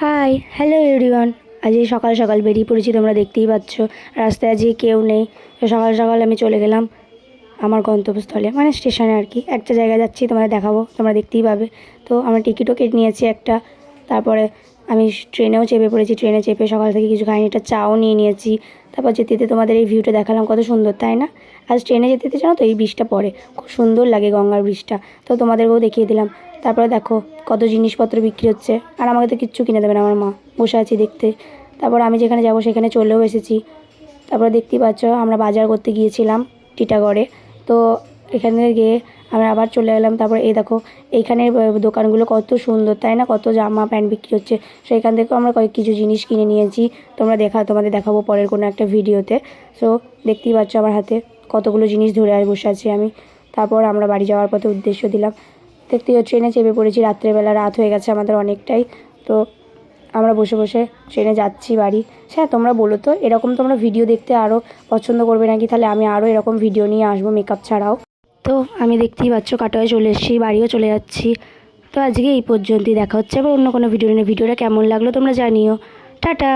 High, hello everyone. আজকে সকাল সকাল বেরিয়ে পড়েছি, তোমরা দেখতেই পাচ্ছ। রাস্তায় আজকে কেউ নেই, তো সকাল সকাল আমি চলে গেলাম আমার গন্তব্যস্থলে, মানে স্টেশনে আর কি। একটা জায়গায় যাচ্ছি, তোমাদের দেখাবো, তোমরা দেখতেই পাবে। তো আমার টিকিটও কেটে নিয়েছি একটা। তারপরে আমি ট্রেনেও চেপে পড়েছি। ট্রেনে চেপে সকাল থেকে কিছু খাইনি, একটা চাও নিয়ে নিয়েছি। তারপর যেতে যেতে তোমাদের এই ভিউটা দেখালাম, কত সুন্দর তাই না? আজ ট্রেনে যেতে যেতে জানো তো এই ব্রিজটা পড়ে, খুব সুন্দর লাগে গঙ্গার ব্রিজটা। তো তোমাদেরকেও দেখিয়ে দিলাম। তারপরে দেখো কত জিনিসপত্র বিক্রি হচ্ছে, আর আমাকে তো কিচ্ছু কিনে দেবে না আমার মা, বসে আছি দেখতে। তারপর আমি যেখানে যাব সেখানে চলেও এসেছি। তারপরে দেখতেই পাচ্ছ আমরা বাজার করতে গিয়েছিলাম টিটাগড়ে। তো এখানে গিয়ে আমরা আবার চলে এলাম। তারপর এই দেখো এইখানের দোকানগুলো কত সুন্দর তাই না, কত জামা প্যান্ট বিক্রি হচ্ছে। সো এখান থেকেও আমরা কিছু জিনিস কিনে নিয়েছি। তোমাদের দেখাবো পরের কোনো একটা ভিডিওতে। সো দেখতেই পাচ্ছ আমার হাতে কতগুলো জিনিস ধরে বসে আছি আমি। তারপর আমরা বাড়ি যাওয়ার পথে উদ্দেশ্য দিলাম। দেখতেই ট্রেনে চেপে পড়েছি, রাত্রেবেলা রাত হয়ে গেছে আমাদের অনেকটাই। তো আমরা বসে বসে ট্রেনে যাচ্ছি বাড়ি। হ্যাঁ, তোমরা বলো তো এরকম তোমরা ভিডিও দেখতে আরও পছন্দ করবে নাকি? তাহলে আমি আরও এরকম ভিডিও নিয়ে আসবো মেকআপ ছাড়াও। তো আমি দেখতেই পাচ্ছ কাটোয়ায় চলে এসেছি, বাড়িও চলে যাচ্ছি। তো আজকে এই পর্যন্তই, দেখা হচ্ছে আবার অন্য কোনো ভিডিও নিয়ে। ভিডিওটা কেমন লাগলো তোমরা জানিও। টাটা।